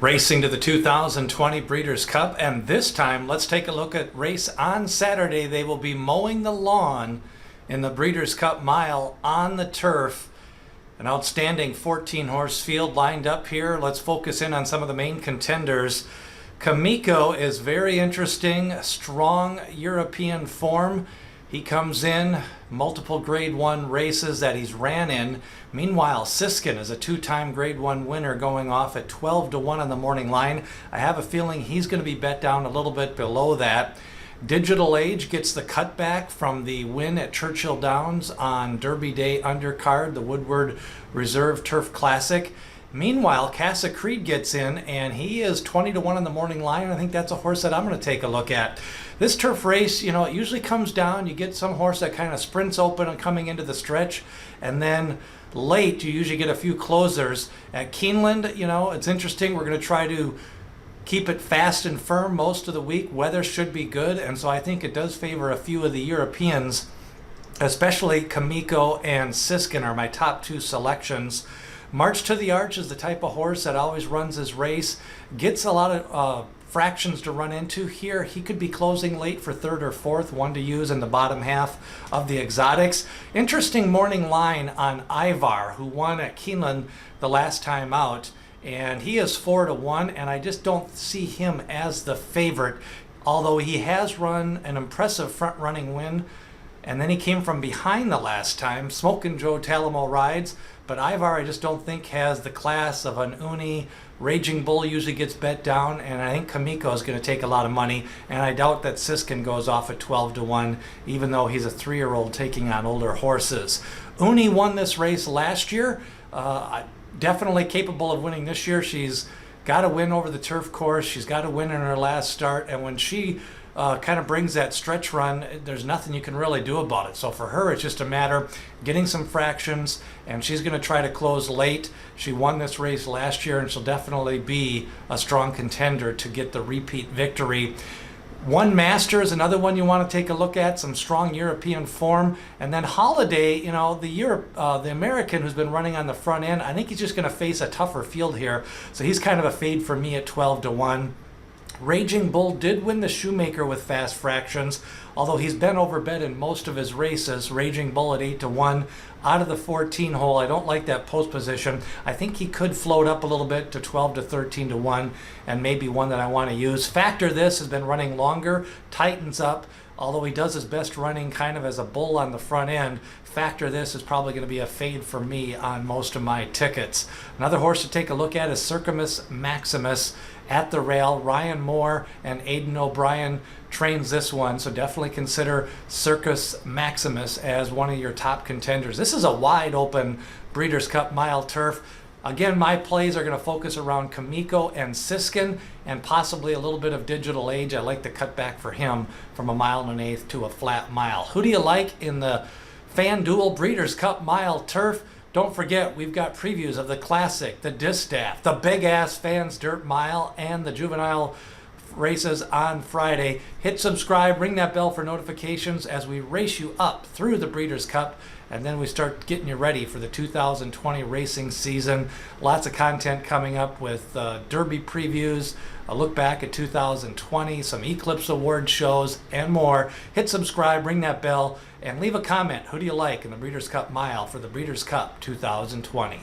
Racing to the 2020 Breeders' Cup, and this time let's take a look at race on Saturday. They will be mowing the lawn in the Breeders' Cup Mile on the turf. An outstanding 14-horse field lined up here. Let's focus in on some of the main contenders. Kameko is very interesting, strong European form. He comes in multiple Grade 1 races that he's ran in. Meanwhile, Siskin is a two-time Grade 1 winner going off at 12-1 on the morning line. I have a feeling he's going to be bet down a little bit below that. Digital Age gets the cutback from the win at Churchill Downs on Derby Day undercard, the Woodward Reserve Turf Classic. Meanwhile, Casa Creed gets in, and he is 20-1 on the morning line. I think that's a horse that I'm going to take a look at. This turf race, it usually comes down. You get some horse that kind of sprints open and coming into the stretch, and then late you usually get a few closers. At Keeneland, it's interesting. We're going to try to keep it fast and firm most of the week. Weather should be good, and so I think it does favor a few of the Europeans, especially Kameko and Siskin are my top two selections. March to the Arch is the type of horse that always runs his race, gets a lot of fractions to run into here. He could be closing late for third or fourth, one to use in the bottom half of the exotics. Interesting morning line on Ivar, who won at Keeneland the last time out, and he is 4-1, and I just don't see him as the favorite, although he has run an impressive front-running win. And then he came from behind the last time. Smokin' Joe Talamo rides, but Ivar I just don't think has the class of an Uni. Raging Bull usually gets bet down, and I think Kameko is going to take a lot of money, and I doubt that Siskin goes off at 12-1, even though he's a 3-year-old taking on older horses. Uni won this race last year. Definitely capable of winning this year. She's got to win over the turf course. She's got to win in her last start, and when she kind of brings that stretch run, there's nothing you can really do about it. So for her, it's just a matter of getting some fractions, and she's going to try to close late. She won this race last year, and she'll definitely be a strong contender to get the repeat victory. One Master is another one you want to take a look at, some strong European form. And then Holiday, the American who's been running on the front end, I think he's just going to face a tougher field here. So he's kind of a fade for me at 12-1. Raging Bull did win the Shoemaker with fast fractions, although he's been overbet in most of his races. Raging Bull at 8-1 out of the 14 hole. I don't like that post position. I think he could float up a little bit to 12-13-1, and maybe one that I want to use. Factor This has been running longer, tightens up, although he does his best running kind of as a bull on the front end. Factor This is probably going to be a fade for me on most of my tickets. Another horse to take a look at is Circus Maximus at the rail. Ryan Moore and Aidan O'Brien trains this one, so definitely consider Circus Maximus as one of your top contenders. This is a wide open Breeders' Cup Mile turf. Again, my plays are going to focus around Kameko and Siskin and possibly a little bit of Digital Age. I like the cutback for him from a 1 1/8 to a flat mile. Who do you like in the FanDuel Breeders' Cup Mile turf? Don't forget, we've got previews of the Classic, the Distaff, the Big Ass Fans Dirt Mile, and the Juvenile races on Friday. Hit subscribe, ring that bell for notifications as we race you up through the Breeders' Cup, and then we start getting you ready for the 2020 racing season. Lots of content coming up with Derby previews, a look back at 2020, some Eclipse Award shows, and more. Hit subscribe, ring that bell, and leave a comment. Who do you like in the Breeders' Cup Mile for the Breeders' Cup 2020?